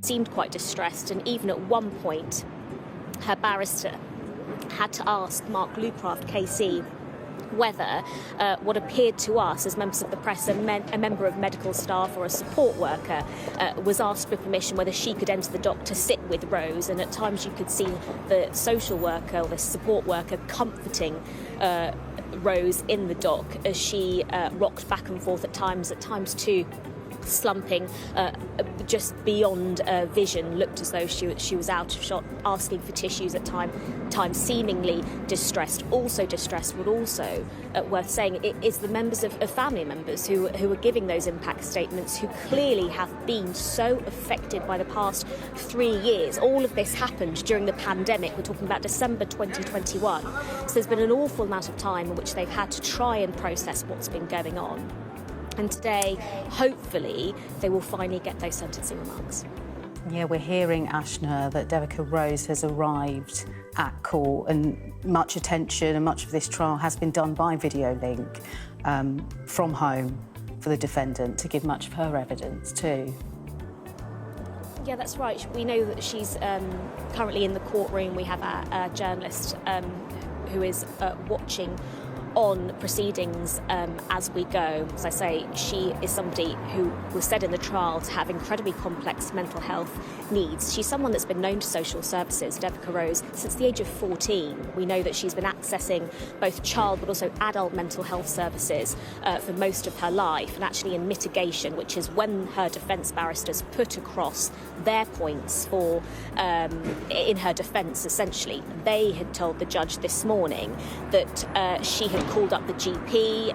seemed quite distressed, and even at one point her barrister had to ask Mark Lucraft, KC, whether what appeared to us as members of the press, a member of medical staff or a support worker, was asked for permission whether she could enter the dock to sit with Rose. And at times you could see the social worker or the support worker comforting Rose in the dock as she rocked back and forth at times too slumping just beyond vision, looked as though she was out of shot, asking for tissues at times, seemingly distressed. Also distressed, but also worth saying, it is the members of family members who are giving those impact statements, who clearly have been so affected by the past 3 years. All of this happened during the pandemic. We're talking about December 2021. So there's been an awful amount of time in which they've had to try and process what's been going on. And today, hopefully, they will finally get those sentencing remarks. Yeah, we're hearing, Ashna, that Devika Rose has arrived at court, and much attention and much of this trial has been done by video link from home for the defendant to give much of her evidence too. Yeah, that's right. We know that she's currently in the courtroom. We have a journalist who is watching on proceedings as we go. As I say, she is somebody who was said in the trial to have incredibly complex mental health needs. She's someone that's been known to social services, Devika Rose, since the age of 14. We know that she's been accessing both child but also adult mental health services for most of her life, and actually in mitigation, which is when her defence barristers put across their points for in her defence. Essentially, they had told the judge this morning that she had called up the GP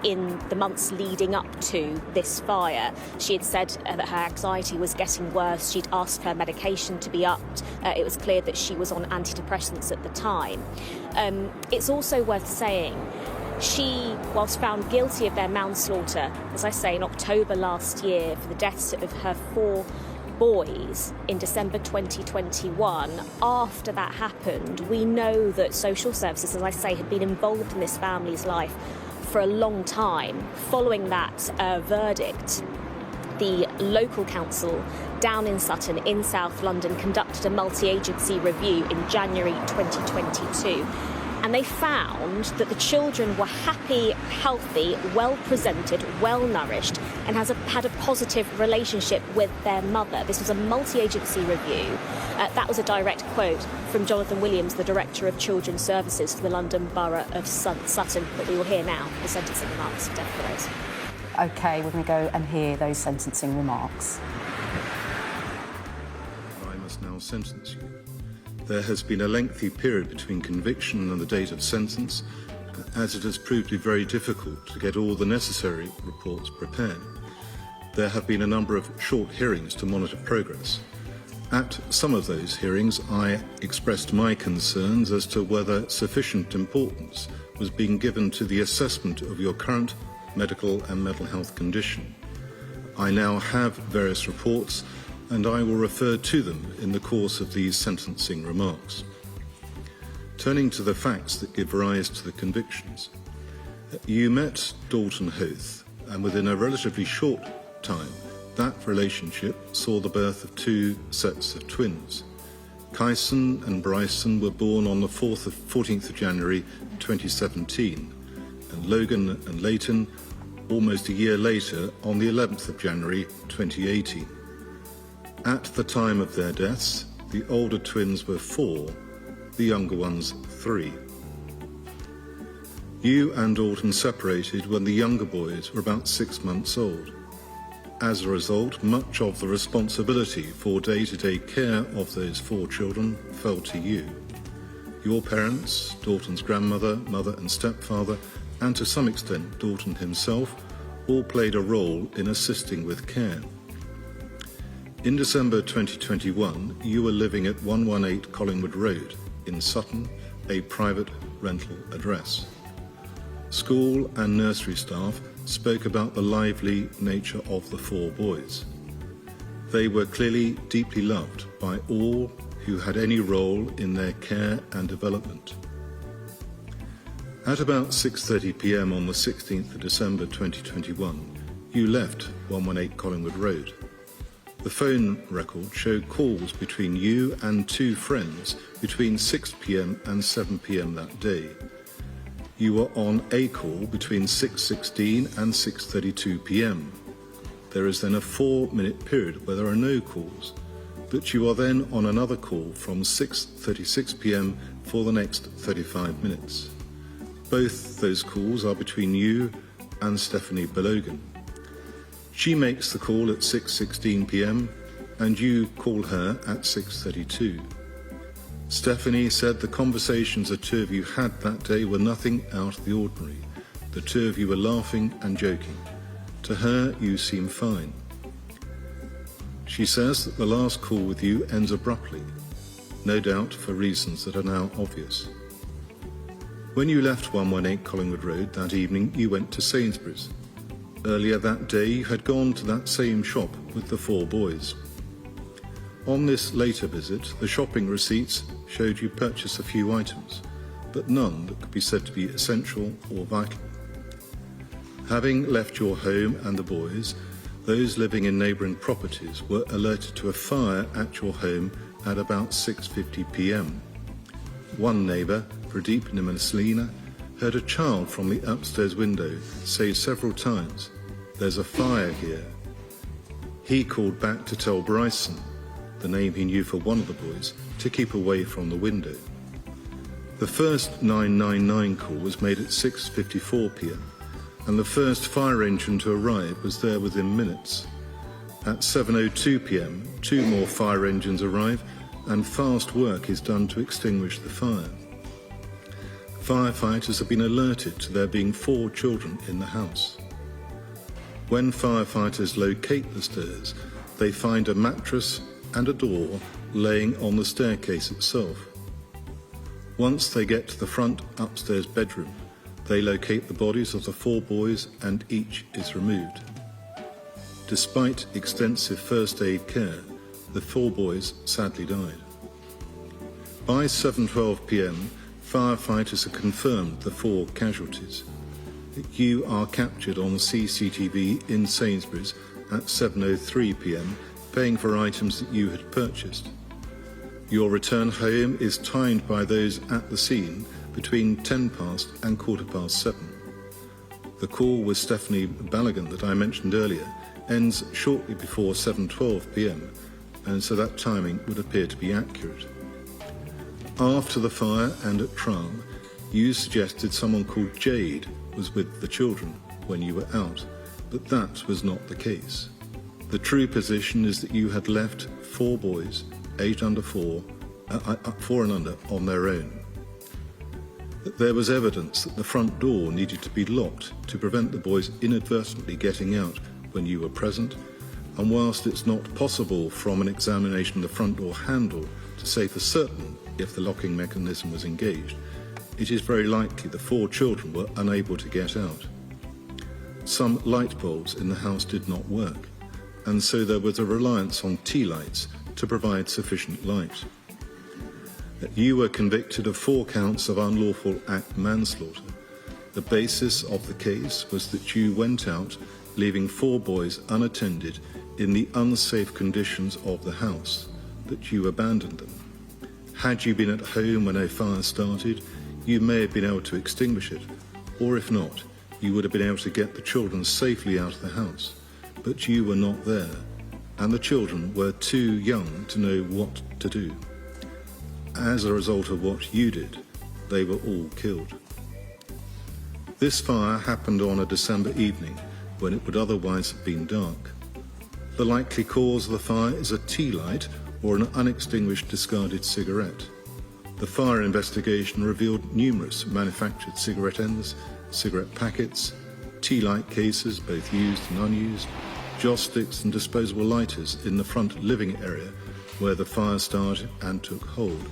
in the months leading up to this fire. She had said that her anxiety was getting worse. She'd asked for her medication to be upped. It was clear that she was on antidepressants at the time. It's also worth saying, she, whilst found guilty of their manslaughter, as I say, in October last year for the deaths of her 4 boys in December 2021, after that happened, we know that social services, as I say, had been involved in this family's life for a long time. Following that verdict, the local council down in Sutton in South London conducted a multi-agency review in January 2022. And they found that the children were happy, healthy, well-presented, well-nourished, and had a positive relationship with their mother. This was a multi-agency review. That was a direct quote from Jonathan Williams, the Director of Children's Services for the London Borough of Sutton, that we will hear now, the sentencing remarks of Devika Rose. OK, we're going to go and hear those sentencing remarks. I must now sentence you. There has been a lengthy period between conviction and the date of sentence, as it has proved to be very difficult to get all the necessary reports prepared. There have been a number of short hearings to monitor progress. At some of those hearings, I expressed my concerns as to whether sufficient importance was being given to the assessment of your current medical and mental health condition. I now have various reports, and I will refer to them in the course of these sentencing remarks. Turning to the facts that give rise to the convictions, you met Dalton Hoth, and within a relatively short time, that relationship saw the birth of 2 sets of twins. Kyson and Bryson were born on the 14th of January 2017, and Logan and Leighton almost a year later on the 11th of January 2018. At the time of their deaths, the older twins were 4, the younger ones 3. You and Dalton separated when the younger boys were about 6 months old. As a result, much of the responsibility for day-to-day care of those 4 children fell to you. Your parents, Dalton's grandmother, mother and stepfather, and to some extent Dalton himself, all played a role in assisting with care. In December 2021, you were living at 118 Collingwood Road in Sutton, a private rental address. School and nursery staff spoke about the lively nature of the 4 boys. They were clearly deeply loved by all who had any role in their care and development. At about 6:30 p.m. on the 16th of December 2021, you left 118 Collingwood Road. The phone records show calls between you and two friends between 6 p.m. and 7 p.m. that day. You were on a call between 6:16 and 6:32 p.m. There is then a 4-minute period where there are no calls, but you are then on another call from 6:36 p.m. for the next 35 minutes. Both those calls are between you and Stephanie Belogan. She makes the call at 6:16 p.m. and you call her at 6:32. Stephanie said the conversations the two of you had that day were nothing out of the ordinary. The two of you were laughing and joking. To her, you seem fine. She says that the last call with you ends abruptly, no doubt for reasons that are now obvious. When you left 118 Collingwood Road that evening, you went to Sainsbury's. Earlier that day, you had gone to that same shop with the 4 boys. On this later visit, the shopping receipts showed you purchased a few items, but none that could be said to be essential or vital. Having left your home and the boys, those living in neighbouring properties were alerted to a fire at your home at about 6:50 p.m. One neighbour, Pradeep Nimaslina, heard a child from the upstairs window say several times, "There's a fire here." He called back to tell Bryson, the name he knew for one of the boys, to keep away from the window. The first 999 call was made at 6:54 p.m. and the first fire engine to arrive was there within minutes. At 7:02 p.m, 2 more fire engines arrive and fast work is done to extinguish the fire. Firefighters have been alerted to there being 4 children in the house. When firefighters locate the stairs, they find a mattress and a door laying on the staircase itself. Once they get to the front upstairs bedroom, they locate the bodies of the 4 boys and each is removed. Despite extensive first aid care, the 4 boys sadly died. By 7:12 p.m, firefighters have confirmed the 4 casualties. You are captured on CCTV in Sainsbury's at 7:03 p.m, paying for items that you had purchased. Your return home is timed by those at the scene between 10 past and 7:15. The call with Stephanie Belogan that I mentioned earlier ends shortly before 7:12 p.m, and so that timing would appear to be accurate. After the fire and at trial, you suggested someone called Jade was with the children when you were out, but that was not the case. The true position is that you had left 4 boys, 8 under 4 and under, on their own. That there was evidence that the front door needed to be locked to prevent the boys inadvertently getting out when you were present, and whilst it's not possible from an examination of the front door handle to say for certain if the locking mechanism was engaged, it is very likely the 4 children were unable to get out. Some light bulbs in the house did not work, and so there was a reliance on tea lights to provide sufficient light. You were convicted of 4 counts of unlawful act manslaughter. The basis of the case was that you went out, leaving 4 boys unattended in the unsafe conditions of the house, that you abandoned them. Had you been at home when a fire started, you may have been able to extinguish it, or if not, you would have been able to get the children safely out of the house. But you were not there, and the children were too young to know what to do. As a result of what you did, they were all killed. This fire happened on a December evening when it would otherwise have been dark. The likely cause of the fire is a tea light or an unextinguished discarded cigarette. The fire investigation revealed numerous manufactured cigarette ends, cigarette packets, tea light cases, both used and unused, joss sticks and disposable lighters in the front living area where the fire started and took hold,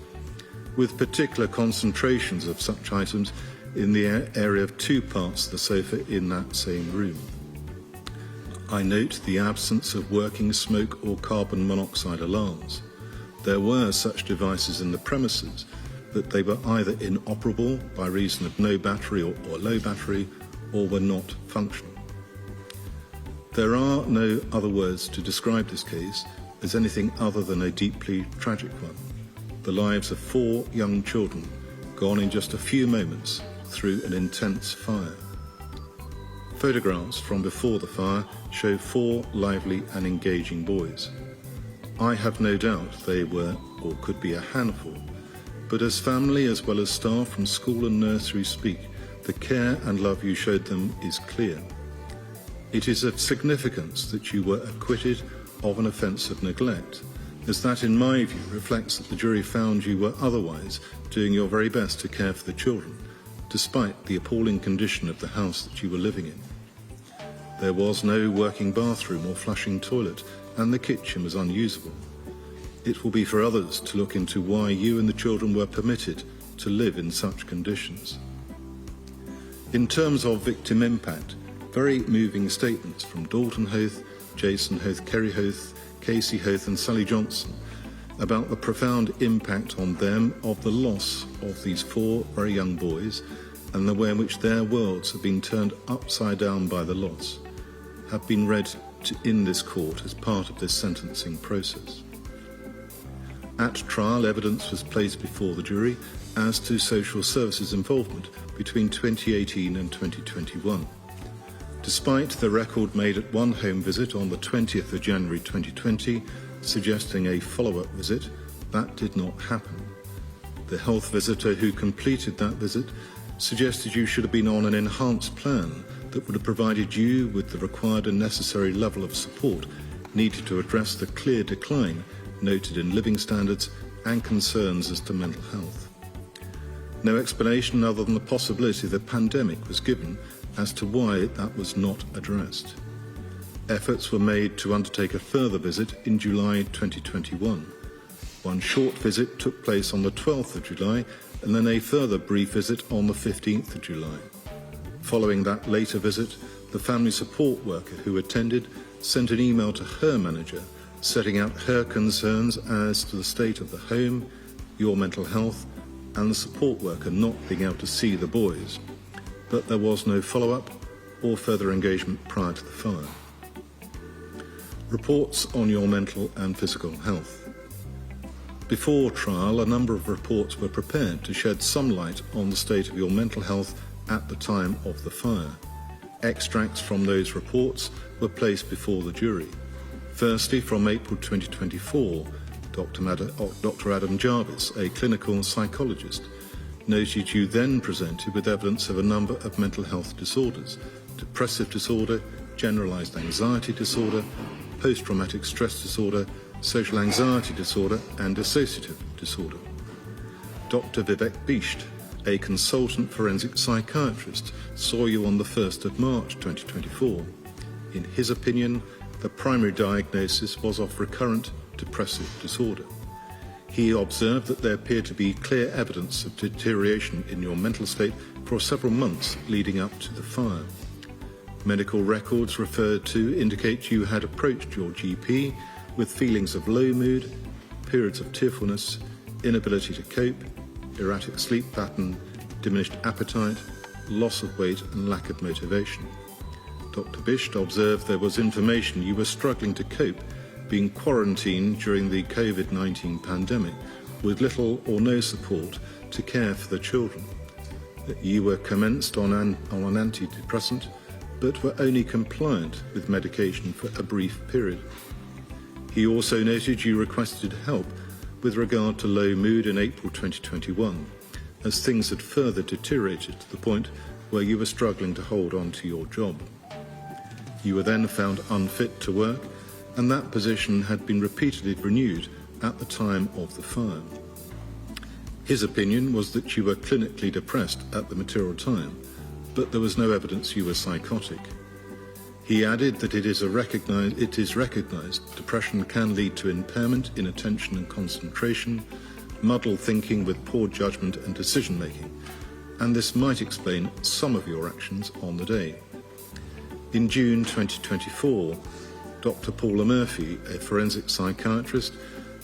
with particular concentrations of such items in the area of 2 parts of the sofa in that same room. I note the absence of working smoke or carbon monoxide alarms. There were such devices in the premises, but they were either inoperable by reason of no battery or low battery, or were not functional. There are no other words to describe this case as anything other than a deeply tragic one. The lives of 4 young children gone in just a few moments through an intense fire. Photographs from before the fire show 4 lively and engaging boys. I have no doubt they were or could be a handful, but as family as well as staff from school and nursery speak, the care and love you showed them is clear. It is of significance that you were acquitted of an offence of neglect, as that in my view reflects that the jury found you were otherwise doing your very best to care for the children, despite the appalling condition of the house that you were living in. There was no working bathroom or flushing toilet, and the kitchen was unusable. It will be for others to look into why you and the children were permitted to live in such conditions. In terms of victim impact, very moving statements from Dalton Hoth, Jason Hoth, Kerry Hoth, Casey Hoth and Sally Johnson about the profound impact on them of the loss of these 4 very young boys and the way in which their worlds have been turned upside down by the loss, have been read in this court as part of this sentencing process. At trial, evidence was placed before the jury as to social services involvement between 2018 and 2021. Despite the record made at one home visit on the 20th of January 2020, suggesting a follow-up visit, that did not happen. The health visitor who completed that visit suggested you should have been on an enhanced plan that would have provided you with the required and necessary level of support needed to address the clear decline noted in living standards and concerns as to mental health. No explanation other than the possibility the pandemic was given as to why that was not addressed. Efforts were made to undertake a further visit in July 2021. One short visit took place on the 12th of July and then a further brief visit on the 15th of July. Following that later visit, the family support worker who attended sent an email to her manager setting out her concerns as to the state of the home, your mental health, and the support worker not being able to see the boys. But there was no follow-up or further engagement prior to the fire. Reports on your mental and physical health. Before trial, a number of reports were prepared to shed some light on the state of your mental health at the time of the fire. Extracts from those reports were placed before the jury. Firstly, from April 2024, Dr. Adam Jarvis, a clinical psychologist, noted you then presented with evidence of a number of mental health disorders: depressive disorder, generalised anxiety disorder, post-traumatic stress disorder, social anxiety disorder and dissociative disorder. Dr. Vivek Bisht, a consultant forensic psychiatrist, saw you on the 1st of March 2024. In his opinion, the primary diagnosis was of recurrent depressive disorder. He observed that there appeared to be clear evidence of deterioration in your mental state for several months leading up to the fire. Medical records referred to indicate you had approached your GP with feelings of low mood, periods of tearfulness, inability to cope, erratic sleep pattern, diminished appetite, loss of weight and lack of motivation. Dr. Bisht observed there was information you were struggling to cope, being quarantined during the COVID-19 pandemic with little or no support to care for the children. That you were commenced on an antidepressant but were only compliant with medication for a brief period. He also noted you requested help with regard to low mood in April 2021, as things had further deteriorated to the point where you were struggling to hold on to your job. You were then found unfit to work, and that position had been repeatedly renewed at the time of the fire. His opinion was that you were clinically depressed at the material time, but there was no evidence you were psychotic. He added that it is recognized depression can lead to impairment in attention and concentration, muddled thinking with poor judgment and decision-making, and this might explain some of your actions on the day. In June 2024, Dr. Paula Murphy, a forensic psychiatrist,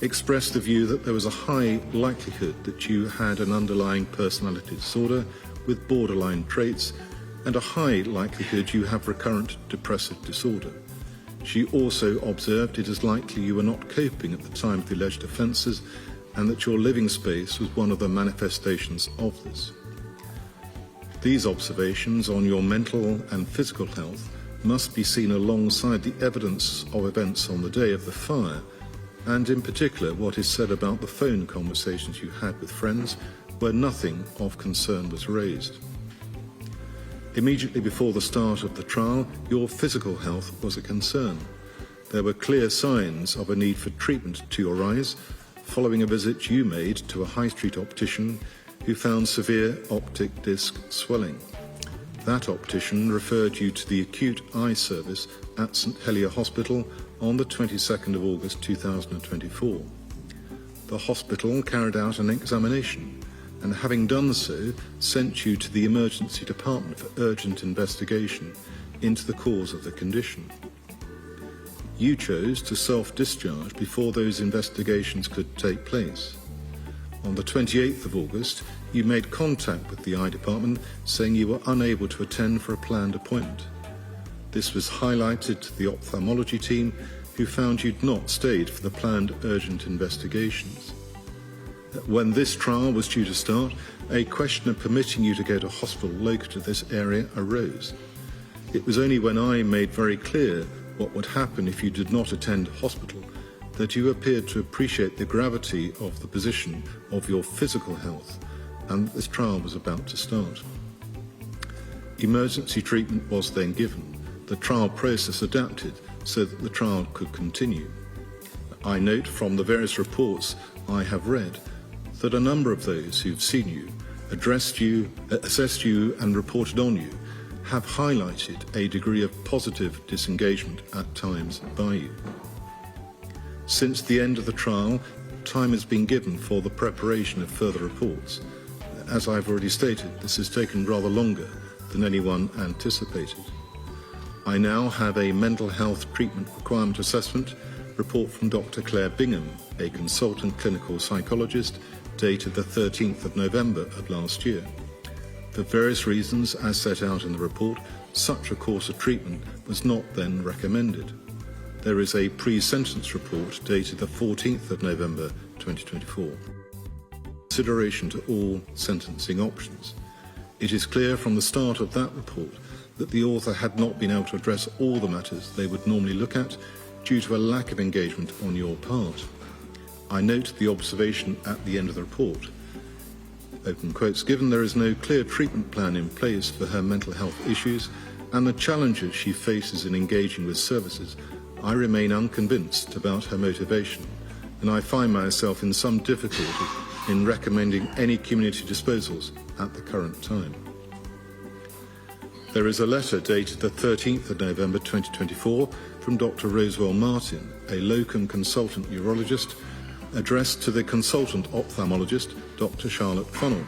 expressed the view that there was a high likelihood that you had an underlying personality disorder with borderline traits and a high likelihood you have recurrent depressive disorder. She also observed it is likely you were not coping at the time of the alleged offences and that your living space was one of the manifestations of this. These observations on your mental and physical health must be seen alongside the evidence of events on the day of the fire, and in particular what is said about the phone conversations you had with friends where nothing of concern was raised. Immediately before the start of the trial, your physical health was a concern. There were clear signs of a need for treatment to your eyes following a visit you made to a high street optician who found severe optic disc swelling. That optician referred you to the acute eye service at St Helier Hospital on the 22nd of August 2024. The hospital carried out an examination and, having done so, sent you to the emergency department for urgent investigation into the cause of the condition. You chose to self-discharge before those investigations could take place. On the 28th of August, you made contact with the eye department saying you were unable to attend for a planned appointment. This was highlighted to the ophthalmology team, who found you'd not stayed for the planned urgent investigations. When this trial was due to start, a question of permitting you to go to hospital local to this area arose. It was only when I made very clear what would happen if you did not attend hospital that you appeared to appreciate the gravity of the position of your physical health, and this trial was about to start. Emergency treatment was then given. The trial process adapted so that the trial could continue. I note from the various reports I have read that a number of those who've seen you, addressed you, assessed you and reported on you have highlighted a degree of positive disengagement at times by you. Since the end of the trial, time has been given for the preparation of further reports. As I've already stated, this has taken rather longer than anyone anticipated. I now have a mental health treatment requirement assessment report from Dr. Claire Bingham, a consultant clinical psychologist, dated the 13th of November of last year. For various reasons, as set out in the report, such a course of treatment was not then recommended. There is a pre-sentence report dated the 14th of November 2024. Consideration to all sentencing options. It is clear from the start of that report that the author had not been able to address all the matters they would normally look at due to a lack of engagement on your part. I note the observation at the end of the report, open quotes, given there is no clear treatment plan in place for her mental health issues and the challenges she faces in engaging with services, I remain unconvinced about her motivation, and I find myself in some difficulty in recommending any community disposals at the current time. There is a letter dated the 13th of November 2024 from Dr. Rosewell Martin, a locum consultant neurologist, addressed to the consultant ophthalmologist, Dr. Charlotte Funnell.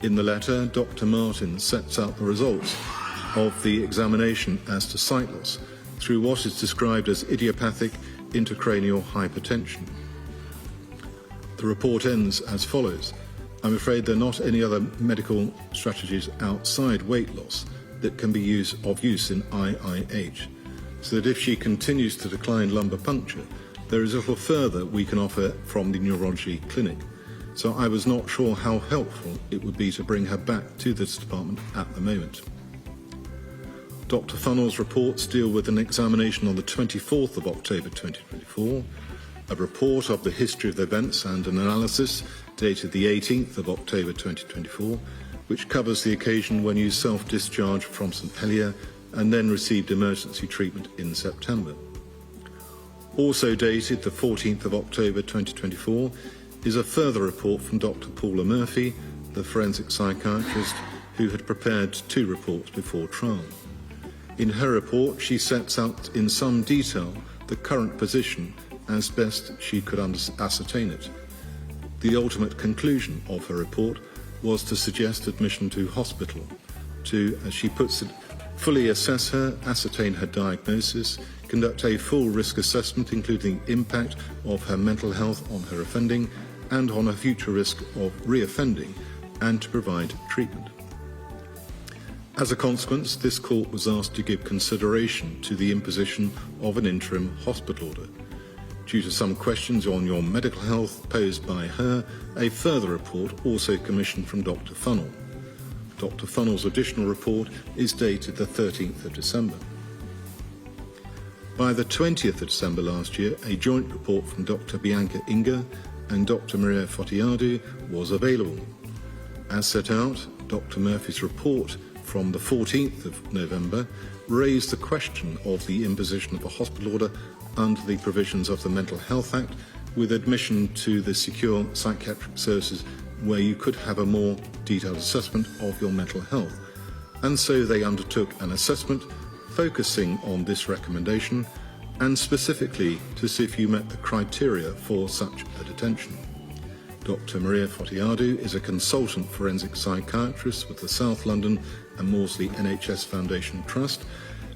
In the letter, Dr. Martin sets out the results of the examination as to sight loss through what is described as idiopathic intracranial hypertension. The report ends as follows. I'm afraid there are not any other medical strategies outside weight loss that can be of use in IIH, so that if she continues to decline lumbar puncture, there is little further we can offer from the neurology clinic. So I was not sure how helpful it would be to bring her back to this department at the moment. Dr. Funnell's reports deal with an examination on the 24th of October 2024, a report of the history of the events and an analysis dated the 18th of October 2024, which covers the occasion when you self-discharged from St Helier and then received emergency treatment in September. Also dated the 14th of October 2024 is a further report from Dr. Paula Murphy, the forensic psychiatrist who had prepared 2 reports before trial. In her report, she sets out in some detail the current position as best she could ascertain it. The ultimate conclusion of her report was to suggest admission to hospital to, as she puts it, fully assess her, ascertain her diagnosis, conduct a full risk assessment including the impact of her mental health on her offending and on her future risk of reoffending, and to provide treatment. As a consequence, this court was asked to give consideration to the imposition of an interim hospital order. Due to some questions on your medical health posed by her, a further report also commissioned from Dr. Funnell. Dr. Funnell's additional report is dated the 13th of December. By the 20th of December last year, a joint report from Dr. Bianca Inga and Dr. Maria Fotiadu was available. As set out, Dr. Murphy's report from the 14th of November raised the question of the imposition of a hospital order under the provisions of the Mental Health Act, with admission to the secure psychiatric services where you could have a more detailed assessment of your mental health. And so they undertook an assessment focusing on this recommendation and specifically to see if you met the criteria for such a detention. Dr. Maria Fotiadu is a consultant forensic psychiatrist with the South London and Maudsley NHS Foundation Trust,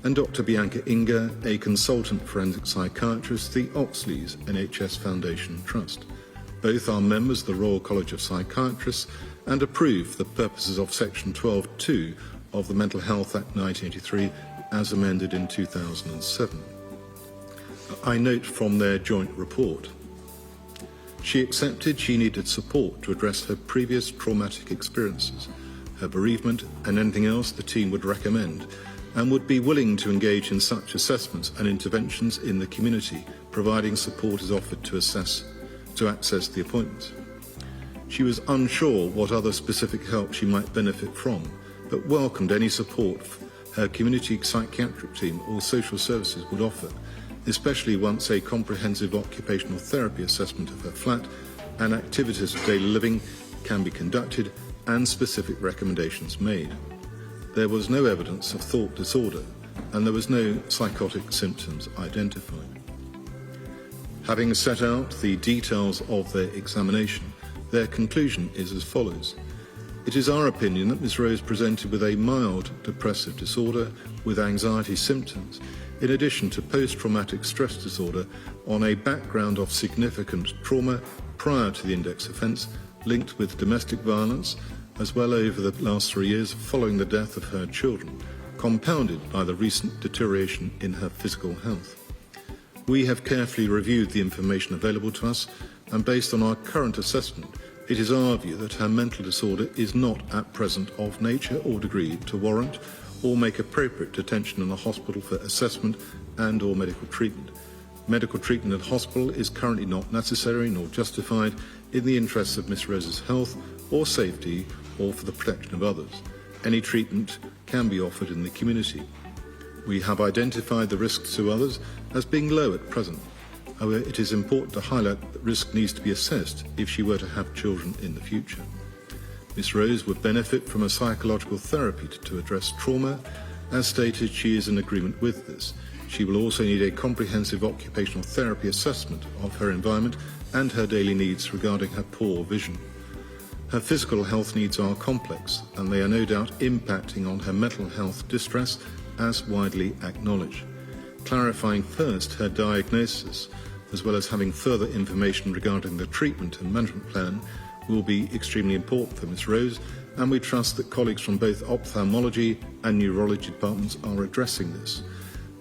and Dr. Bianca Inga, a consultant forensic psychiatrist, the Oxleys NHS Foundation Trust. Both are members of the Royal College of Psychiatrists and approve the purposes of Section 12(2) of the Mental Health Act 1983 as amended in 2007. I note from their joint report, she accepted she needed support to address her previous traumatic experiences, her bereavement and anything else the team would recommend, and would be willing to engage in such assessments and interventions in the community, providing support is offered to access the appointments. She was unsure what other specific help she might benefit from, but welcomed any support her community psychiatric team or social services would offer, especially once a comprehensive occupational therapy assessment of her flat and activities of daily living can be conducted and specific recommendations made. There was no evidence of thought disorder and there was no psychotic symptoms identified. Having set out the details of their examination, their conclusion is as follows. It is our opinion that Ms. Rose presented with a mild depressive disorder with anxiety symptoms, in addition to post-traumatic stress disorder on a background of significant trauma prior to the index offence, linked with domestic violence, as well over the last 3 years following the death of her children, compounded by the recent deterioration in her physical health. We have carefully reviewed the information available to us, and based on our current assessment, it is our view that her mental disorder is not at present of nature or degree to warrant or make appropriate detention in a hospital for assessment and or medical treatment. Medical treatment at hospital is currently not necessary nor justified in the interests of Miss Rose's health or safety or for the protection of others. Any treatment can be offered in the community. We have identified the risks to others as being low at present. However, it is important to highlight that risk needs to be assessed if she were to have children in the future. Miss Rose would benefit from a psychological therapy to address trauma. As stated, she is in agreement with this. She will also need a comprehensive occupational therapy assessment of her environment and her daily needs regarding her poor vision. Her physical health needs are complex, and they are no doubt impacting on her mental health distress, as widely acknowledged. Clarifying first her diagnosis, as well as having further information regarding the treatment and management plan, will be extremely important for Ms. Rose, and we trust that colleagues from both ophthalmology and neurology departments are addressing this.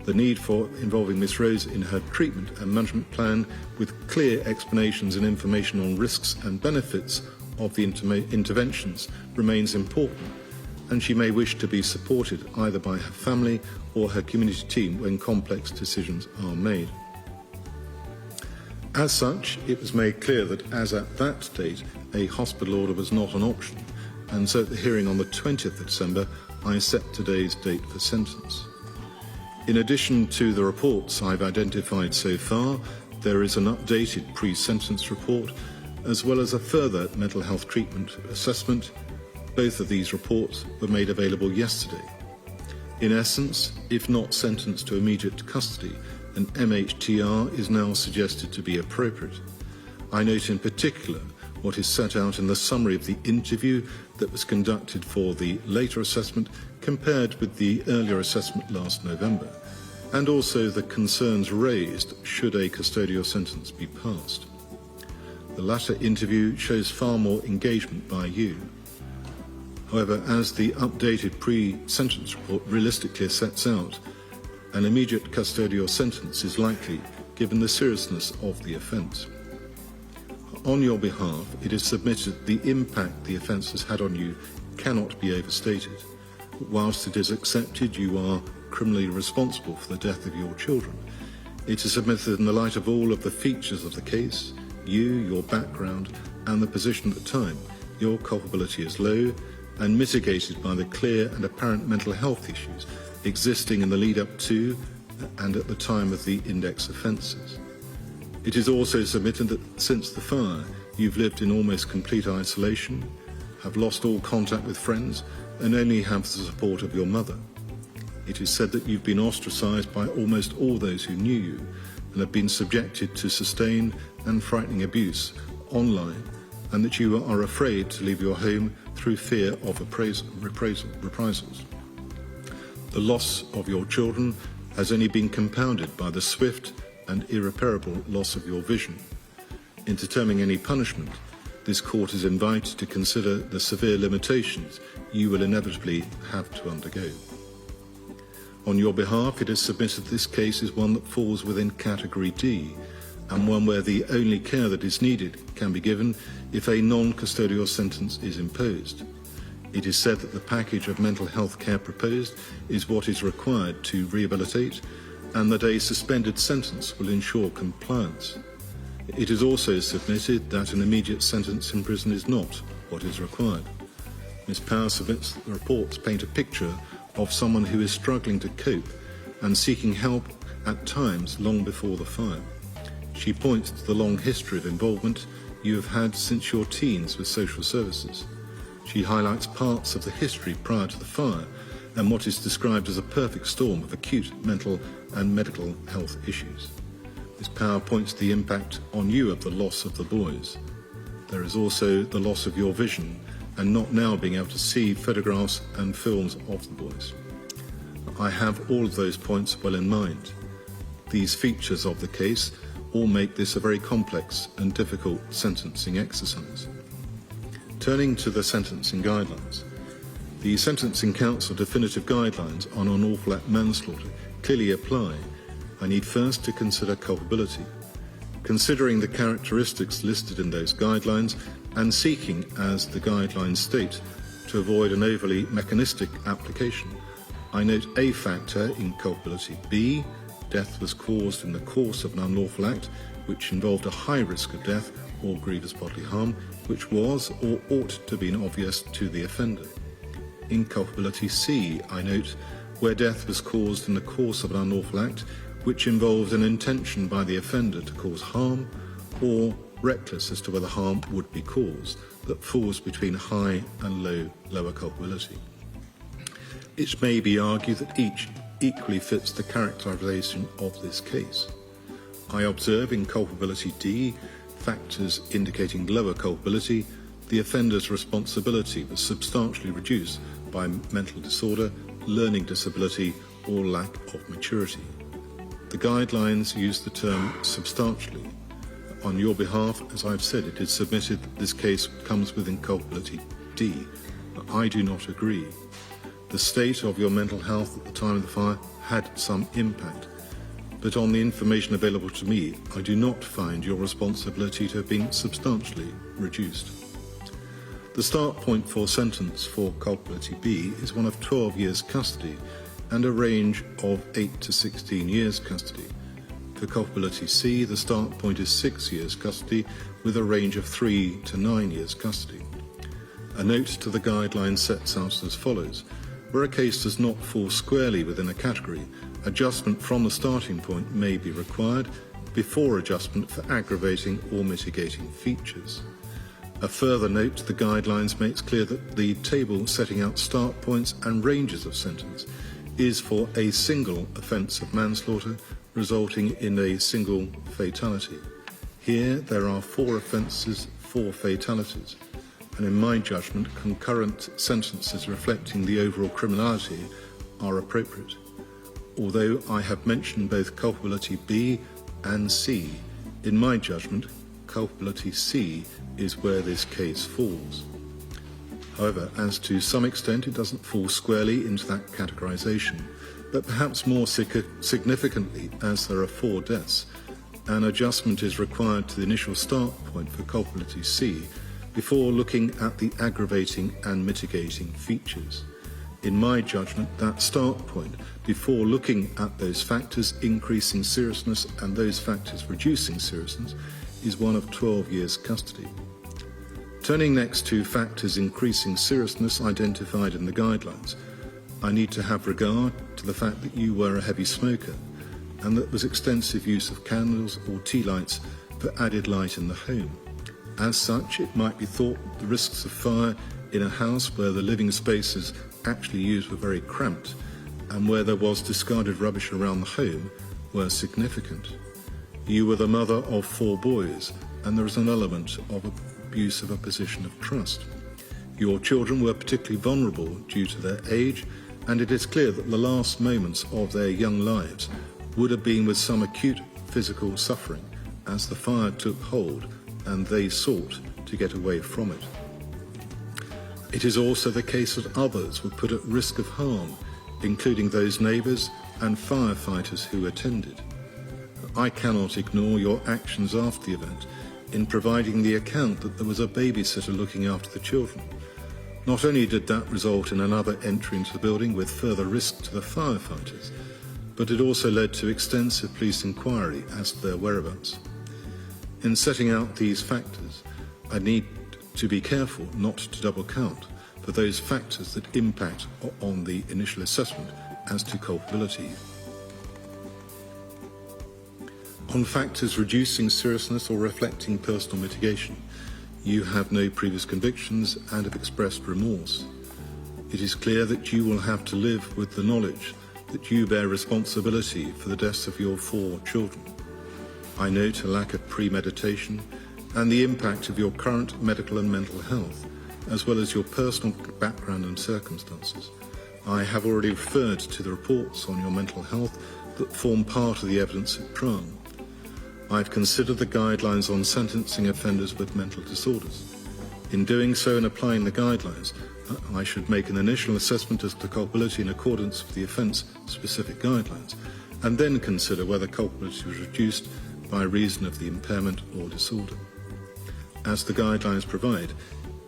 The need for involving Ms. Rose in her treatment and management plan with clear explanations and information on risks and benefits of the interventions remains important, and she may wish to be supported either by her family or her community team when complex decisions are made. As such, it was made clear that as at that date, a hospital order was not an option, and so at the hearing on the 20th of December, I set today's date for sentence. In addition to the reports I've identified so far, there is an updated pre-sentence report, as well as a further mental health treatment assessment. Both of these reports were made available yesterday. In essence, if not sentenced to immediate custody, an MHTR is now suggested to be appropriate. I note in particular what is set out in the summary of the interview that was conducted for the later assessment compared with the earlier assessment last November, and also the concerns raised should a custodial sentence be passed. The latter interview shows far more engagement by you. However, as the updated pre-sentence report realistically sets out, an immediate custodial sentence is likely given the seriousness of the offence. On your behalf, it is submitted that the impact the offence has had on you cannot be overstated. Whilst it is accepted you are criminally responsible for the death of your children, it is submitted in the light of all of the features of the case, you, your background, and the position at the time. Your culpability is low and mitigated by the clear and apparent mental health issues existing in the lead up to and at the time of the index offences. It is also submitted that since the fire, you've lived in almost complete isolation, have lost all contact with friends, and only have the support of your mother. It is said that you've been ostracised by almost all those who knew you and have been subjected to sustained and frightening abuse online, and that you are afraid to leave your home through fear of reprisals. The loss of your children has only been compounded by the swift and irreparable loss of your vision. In determining any punishment, this court is invited to consider the severe limitations you will inevitably have to undergo. On your behalf, it is submitted this case is one that falls within Category D, and one where the only care that is needed can be given if a non-custodial sentence is imposed. It is said that the package of mental health care proposed is what is required to rehabilitate, and that a suspended sentence will ensure compliance. It is also submitted that an immediate sentence in prison is not what is required. Ms. Power submits that the reports paint a picture of someone who is struggling to cope and seeking help at times long before the fire. She points to the long history of involvement you have had since your teens with social services. She highlights parts of the history prior to the fire and what is described as a perfect storm of acute mental and medical health issues. Ms. Power points to the impact on you of the loss of the boys. There is also the loss of your vision and not now being able to see photographs and films of the boys. I have all of those points well in mind. These features of the case all make this a very complex and difficult sentencing exercise. Turning to the sentencing guidelines, the Sentencing Council definitive guidelines on unlawful act manslaughter clearly apply. I need first to consider culpability. Considering the characteristics listed in those guidelines and seeking, as the guidelines state, to avoid an overly mechanistic application, I note a factor in culpability B, death was caused in the course of an unlawful act which involved a high risk of death or grievous bodily harm, which was or ought to have been obvious to the offender. In culpability C, I note where death was caused in the course of an unlawful act which involved an intention by the offender to cause harm, or reckless as to whether harm would be caused, that falls between high and lower culpability. It may be argued that each equally fits the characterisation of this case. I observe in culpability D factors indicating lower culpability. The offender's responsibility was substantially reduced by mental disorder, learning disability, or lack of maturity. The guidelines use the term substantially. On your behalf, as I've said, it is submitted that this case comes within culpability D. I do not agree. The state of your mental health at the time of the fire had some impact, but on the information available to me, I do not find your responsibility to have been substantially reduced. The start point for sentence for culpability B is one of 12 years custody and a range of 8 to 16 years custody. For culpability C, the start point is 6 years custody with a range of 3 to 9 years custody. A note to the guidelines sets out as follows. Where a case does not fall squarely within a category, adjustment from the starting point may be required before adjustment for aggravating or mitigating features. A further note to the guidelines makes clear that the table setting out start points and ranges of sentence is for a single offence of manslaughter resulting in a single fatality. Here there are 4 offences, 4 fatalities, and in my judgment concurrent sentences reflecting the overall criminality are appropriate. Although I have mentioned both culpability B and C, in my judgment culpability C is where this case falls. However, as to some extent it doesn't fall squarely into that categorisation, but perhaps more significantly, as there are 4 deaths, an adjustment is required to the initial start point for culpability C before looking at the aggravating and mitigating features. In my judgment, that start point, before looking at those factors increasing seriousness and those factors reducing seriousness, is one of 12 years custody. Turning next to factors increasing seriousness identified in the guidelines, I need to have regard to the fact that you were a heavy smoker and that there was extensive use of candles or tea lights for added light in the home. As such, it might be thought that the risks of fire in a house where the living spaces actually used were very cramped and where there was discarded rubbish around the home were significant. You were the mother of 4 boys, and there is an element of abuse of a position of trust. Your children were particularly vulnerable due to their age, and it is clear that the last moments of their young lives would have been with some acute physical suffering as the fire took hold and they sought to get away from it. It is also the case that others were put at risk of harm, including those neighbours and firefighters who attended. I cannot ignore your actions after the event in providing the account that there was a babysitter looking after the children. Not only did that result in another entry into the building with further risk to the firefighters, but it also led to extensive police inquiry as to their whereabouts. In setting out these factors, I need to be careful not to double count for those factors that impact on the initial assessment as to culpability. On factors reducing seriousness or reflecting personal mitigation, you have no previous convictions and have expressed remorse. It is clear that you will have to live with the knowledge that you bear responsibility for the deaths of your 4 children. I note a lack of premeditation and the impact of your current medical and mental health, as well as your personal background and circumstances. I have already referred to the reports on your mental health that form part of the evidence at trial. I've considered the guidelines on sentencing offenders with mental disorders. In doing so and applying the guidelines, I should make an initial assessment as to culpability in accordance with the offence-specific guidelines, and then consider whether culpability was reduced by reason of the impairment or disorder. As the guidelines provide,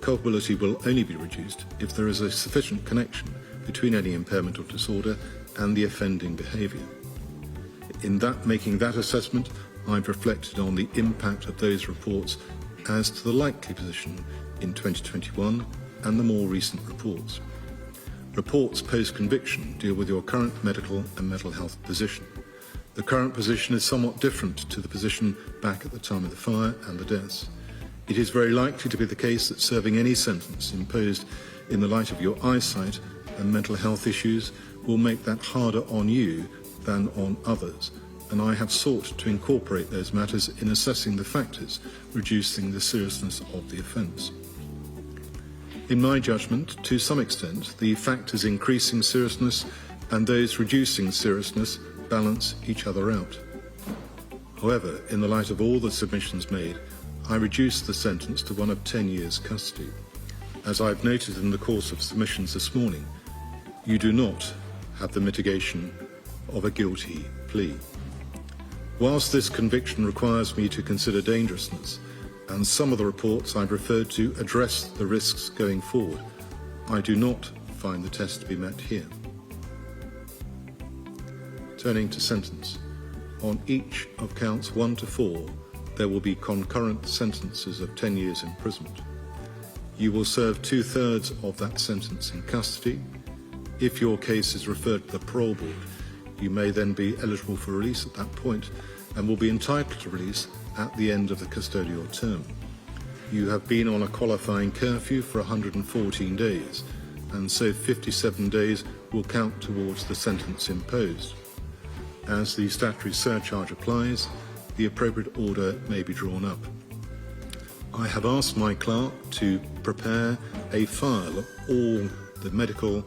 culpability will only be reduced if there is a sufficient connection between any impairment or disorder and the offending behaviour. In making that assessment, I've reflected on the impact of those reports as to the likely position in 2021 and the more recent reports. Reports post-conviction deal with your current medical and mental health position. The current position is somewhat different to the position back at the time of the fire and the deaths. It is very likely to be the case that serving any sentence imposed in the light of your eyesight and mental health issues will make that harder on you than on others, and I have sought to incorporate those matters in assessing the factors reducing the seriousness of the offence. In my judgment, to some extent, the factors increasing seriousness and those reducing seriousness balance each other out. However, in the light of all the submissions made, I reduced the sentence to one of 10 years custody. As I've noted in the course of submissions this morning, you do not have the mitigation of a guilty plea. Whilst this conviction requires me to consider dangerousness, and some of the reports I've referred to address the risks going forward, I do not find the test to be met here. Turning to sentence, on each of counts 1 to 4, there will be concurrent sentences of 10 years imprisonment. You will serve 2/3 of that sentence in custody. If your case is referred to the parole board, you may then be eligible for release at that point and will be entitled to release at the end of the custodial term. You have been on a qualifying curfew for 114 days, and so 57 days will count towards the sentence imposed. As the statutory surcharge applies, the appropriate order may be drawn up. I have asked my clerk to prepare a file of all the medical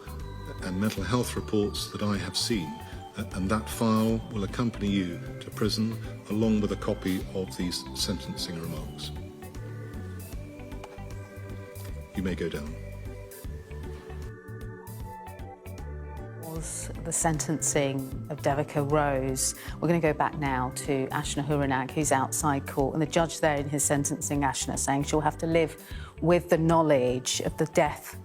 and mental health reports that I have seen, and that file will accompany you to prison along with a copy of these sentencing remarks. You may go down. trials, the sentencing of Devika Rose, we're going to go back now to Ashna Huranak, who's outside court, and the judge there in his sentencing, Ashna, saying she'll have to live with the knowledge of the death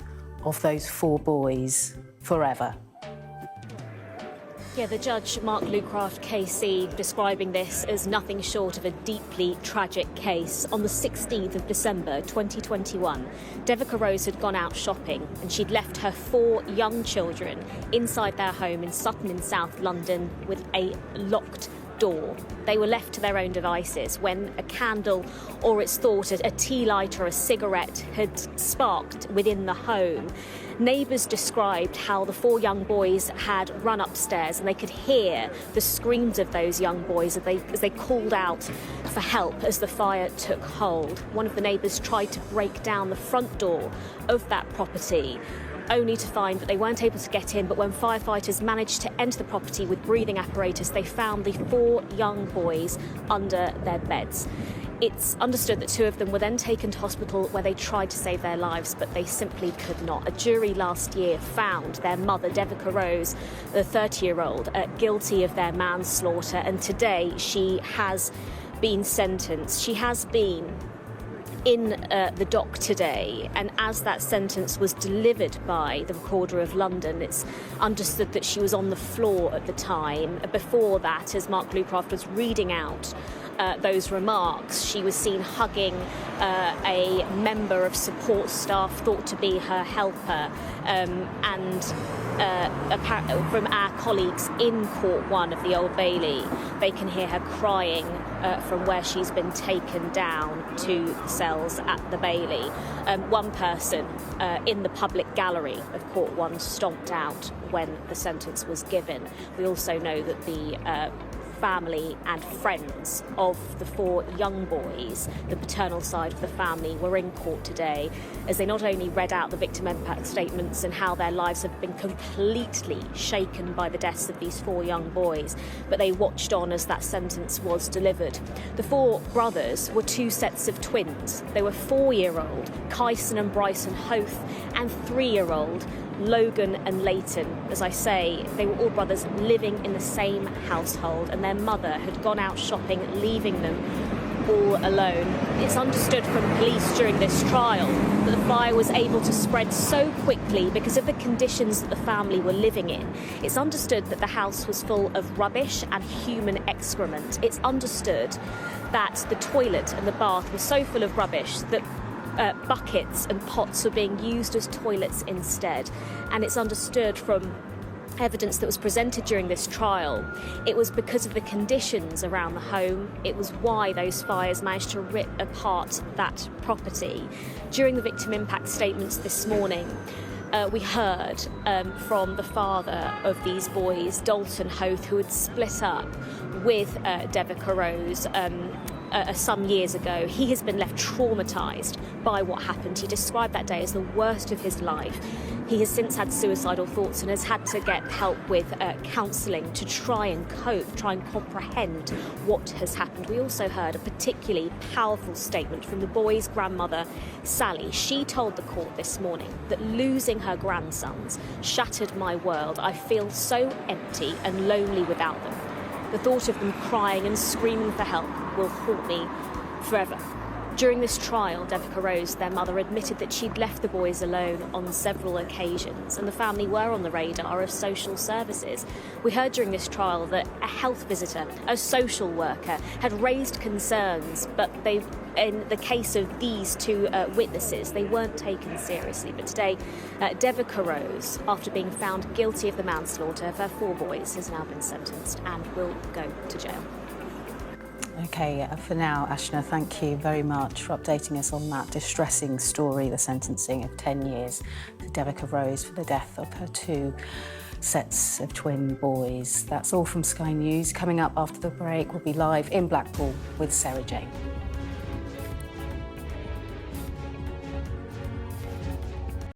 of those 4 boys forever. Yeah, the judge, Mark Lucraft KC, describing this as nothing short of a deeply tragic case. On the 16th of December 2021, Devika Rose had gone out shopping and she'd left her 4 young children inside their home in Sutton in South London with a locked door. They were left to their own devices when a candle, or it's thought a tea light or a cigarette, had sparked within the home. Neighbours described how the 4 young boys had run upstairs and they could hear the screams of those young boys as they called out for help as the fire took hold. One of the neighbours tried to break down the front door of that property, only to find that they weren't able to get in. But when firefighters managed to enter the property with breathing apparatus, they found the 4 young boys under their beds. It's understood that 2 of them were then taken to hospital where they tried to save their lives, but they simply could not. A jury last year found their mother, Devika Rose, the 30-year-old, guilty of their manslaughter, and today she has been sentenced. She has been in the dock today, and as that sentence was delivered by the Recorder of London, it's understood that she was on the floor at the time. Before that, as Mark Lucraft was reading out those remarks, she was seen hugging a member of support staff thought to be her helper, and from our colleagues in Court 1 of the Old Bailey, they can hear her crying from where she's been taken down to the cells at the Bailey. One person in the public gallery of Court 1 stomped out when the sentence was given. We also know that the family and friends of the 4 young boys, the paternal side of the family, were in court today as they not only read out the victim impact statements and how their lives have been completely shaken by the deaths of these 4 young boys, but they watched on as that sentence was delivered. The 4 brothers were 2 sets of twins. They were 4-year-old Kyson and Bryson Hoth and 3-year-old Logan and Leighton. As I say, they were all brothers living in the same household, and their mother had gone out shopping, leaving them all alone. It's understood from police during this trial that the fire was able to spread so quickly because of the conditions that the family were living in. It's understood that the house was full of rubbish and human excrement. It's understood that the toilet and the bath were so full of rubbish that buckets and pots were being used as toilets instead. And it's understood from evidence that was presented during this trial, it was because of the conditions around the home. It was why those fires managed to rip apart that property. During the victim impact statements this morning, we heard from the father of these boys, Dalton Hoth, who had split up with Devika Rose some years ago. He has been left traumatised by what happened. He described that day as the worst of his life. He has since had suicidal thoughts and has had to get help with counselling to try and cope, try and comprehend what has happened. We also heard a particularly powerful statement from the boys' grandmother, Sally. She told the court this morning that losing her grandsons shattered my world. I feel so empty and lonely without them. The thought of them crying and screaming for help will haunt me forever. During this trial, Devika Rose, their mother, admitted that she'd left the boys alone on several occasions, and the family were on the radar of social services. We heard during this trial that a health visitor, a social worker, had raised concerns, but in the case of these 2 witnesses, they weren't taken seriously. But today, Devika Rose, after being found guilty of the manslaughter of her 4 boys, has now been sentenced and will go to jail. OK, for now, Ashna, thank you very much for updating us on that distressing story, the sentencing of 10 years to Devika Rose for the death of her 2 sets of twin boys. That's all from Sky News. Coming up after the break, we'll be live in Blackpool with Sarah Jane.